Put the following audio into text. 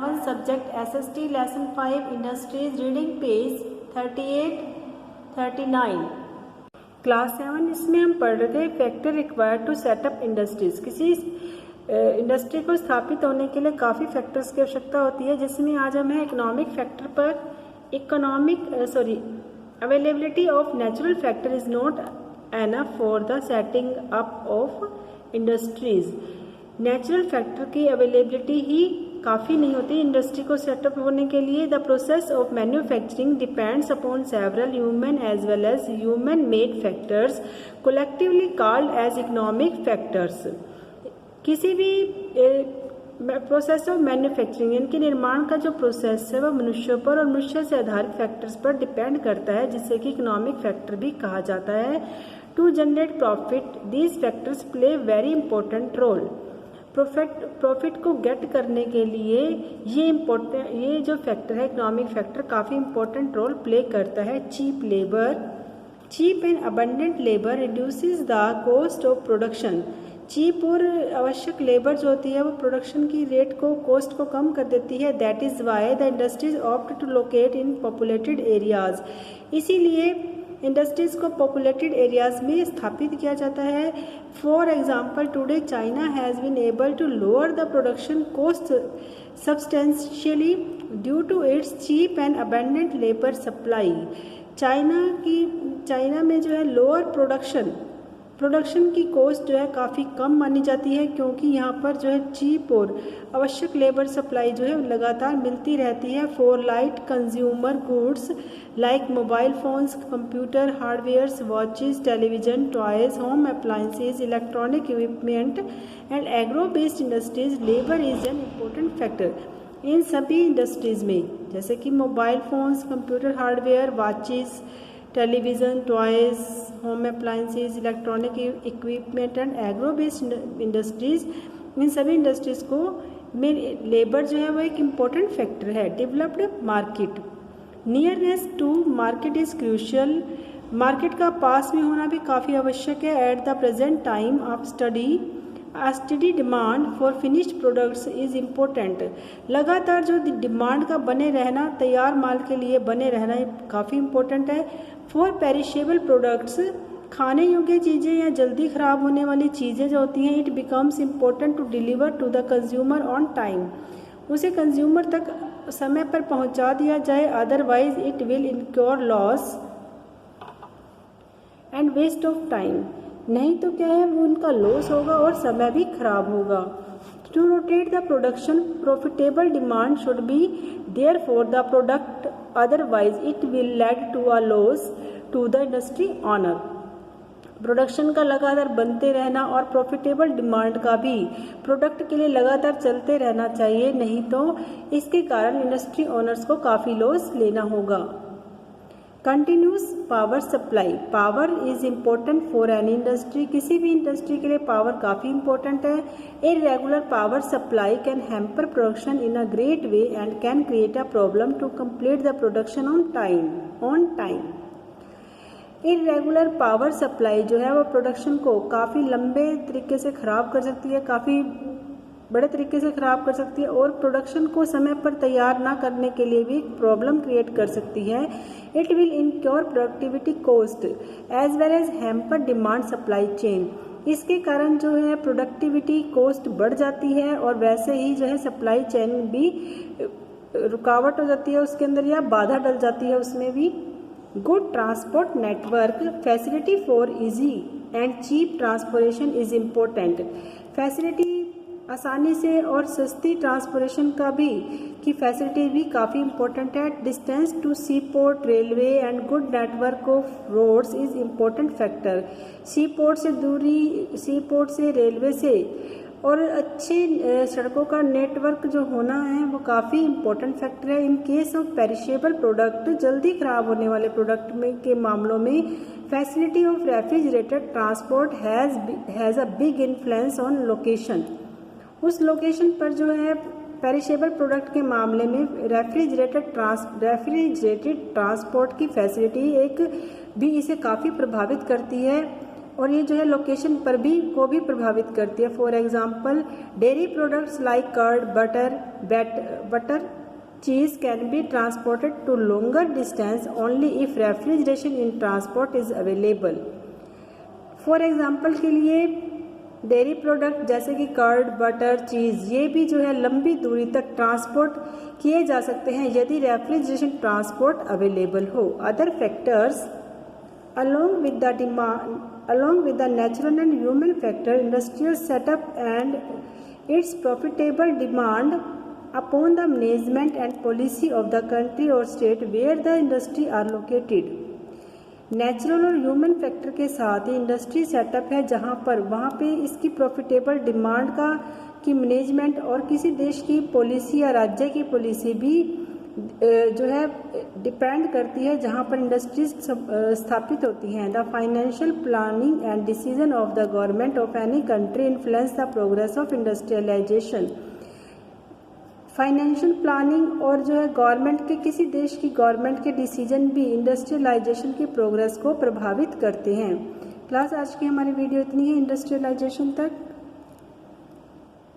11 subject SST lesson 5 industries reading page 38-39। Class 7 इसमें हम पढ़ रहे थे factor required to set up industries. किसी इंडस्ट्री को स्थापित होने के लिए काफ़ी फैक्टर्स की आवश्यकता होती है, जिसमें आज हम हैं इकोनॉमिक फैक्टर पर। Availability of natural factor is not enough for the setting up of industries. Natural factor की अवेलेबिलिटी ही काफ़ी नहीं होती इंडस्ट्री को सेटअप होने के लिए। The process of manufacturing depends upon several human as well as human made factors collectively called as economic factors. किसी भी प्रोसेस ऑफ मैन्युफैक्चरिंग इनके निर्माण का जो प्रोसेस है वह मनुष्यों पर और मनुष्य से आधारित फैक्टर्स पर डिपेंड करता है, जिससे कि इकोनॉमिक फैक्टर भी कहा जाता है। To generate profit these factors play very important role. Profit को गेट करने के लिए ये जो फैक्टर है इकोनॉमिक फैक्टर काफ़ी इंपॉर्टेंट रोल प्ले करता है। Cheap and abundant labour reduces the cost of production. Cheap और आवश्यक लेबर जो होती है वो प्रोडक्शन की रेट को कॉस्ट को कम कर देती है। That is why the industries opt to locate in populated areas. इसीलिए इंडस्ट्रीज को पॉपुलेटेड एरियाज में स्थापित किया जाता है। For example today China has been able to lower the production cost substantially due to its cheap and abundant labour supply. China में जो है लोअर प्रोडक्शन की कॉस्ट जो है काफ़ी कम मानी जाती है, क्योंकि यहाँ पर जो है चीप और आवश्यक लेबर सप्लाई जो है लगातार मिलती रहती है। For light consumer goods like mobile phones, computer hardwares, watches, television, toys, home appliances, electronic equipment and agro based industries labour is an important factor. इन सभी इंडस्ट्रीज में जैसे कि mobile phones, computer hardware, watches, television, toys, home appliances, electronic equipment and agro based industries, इन सभी industries को में labour जो है वो एक इम्पोर्टेंट फैक्टर है। Developed market, nearness to market is crucial. Market का पास में होना भी काफ़ी आवश्यक है। At the present time of study demand for finished products is important. लगातार जो डिमांड का बने रहना, तैयार माल के लिए बने रहना काफ़ी इम्पोर्टेंट है। फॉर पेरिशेबल प्रोडक्ट्स, खाने योग्य चीज़ें या जल्दी ख़राब होने वाली चीज़ें जो होती हैं, it becomes important to deliver to the consumer on time. उसे कंज्यूमर तक समय पर पहुंचा दिया जाए, otherwise it will incur loss and waste of time. नहीं तो क्या है, वो उनका लॉस होगा और समय भी खराब होगा। To rotate the production, profitable demand should be there for the product, otherwise it will lead to a loss to the industry owner. प्रोडक्शन का लगातार बनते रहना और प्रॉफिटेबल डिमांड का भी प्रोडक्ट के लिए लगातार चलते रहना चाहिए, नहीं तो इसके कारण इंडस्ट्री ओनर्स को काफ़ी लॉस लेना होगा। Continuous power supply, power is important for any industry. किसी भी इंडस्ट्री के लिए पावर काफ़ी इम्पोर्टेंट है। Irregular power supply can hamper production in a great way and can create a problem to complete the production on time. Irregular power supply जो है वो production को काफ़ी लंबे तरीके से ख़राब कर सकती है, काफ़ी बड़े तरीके से ख़राब कर सकती है और प्रोडक्शन को समय पर तैयार ना करने के लिए भी प्रॉब्लम क्रिएट कर सकती है। It will incur productivity cost as well as hamper demand supply chain. इसके कारण जो है प्रोडक्टिविटी कॉस्ट बढ़ जाती है और वैसे ही जो है सप्लाई चेन भी रुकावट हो जाती है उसके अंदर, या बाधा डल जाती है उसमें भी। Good transport network facility for easy and cheap transportation is important. Facility आसानी से और सस्ती ट्रांसपोर्टेशन की फैसिलिटी भी काफ़ी इम्पोर्टेंट है। Distance to sea port, railway and good network of roads is important factor. Sea port से दूरी, सी पोर्ट से रेलवे से और अच्छी सड़कों का नेटवर्क जो होना है वो काफ़ी इम्पोर्टेंट फैक्टर है। In case of perishable product, जल्दी ख़राब होने वाले प्रोडक्ट में के मामलों में facility of refrigerated transport has a big influence on location. उस लोकेशन पर जो है पेरिशेबल प्रोडक्ट के मामले में रेफ्रिजरेटेड ट्रांसपोर्ट की फैसिलिटी एक भी इसे काफ़ी प्रभावित करती है। और ये जो है लोकेशन पर भी को भी प्रभावित करती है। For example dairy products like curd, butter, cheese can be transported to longer distance only if refrigeration in transport is available। For example के लिए डेयरी प्रोडक्ट जैसे कि कर्ड, बटर, चीज़ ये भी जो है लंबी दूरी तक ट्रांसपोर्ट किए जा सकते हैं यदि रेफ्रिजरेशन ट्रांसपोर्ट अवेलेबल हो। Other factors along with the natural and human factor, industrial setup and its profitable demand upon the management and policy of the country or state where the industry are located। Natural और human factor के साथ ही industry setup है जहाँ पर वहाँ पे इसकी profitable demand की मैनेजमेंट और किसी देश की पॉलिसी या राज्य की पॉलिसी भी जो है डिपेंड करती है जहाँ पर इंडस्ट्रीज स्थापित होती हैं। The financial planning and decision of the government of any country influence the progress of industrialisation. Financial planning और जो है गवर्नमेंट के किसी देश की गवर्नमेंट के डिसीजन भी इंडस्ट्रियलाइजेशन की प्रोग्रेस को प्रभावित करते हैं। क्लास आज की हमारी वीडियो इतनी है इंडस्ट्रियलाइजेशन तक।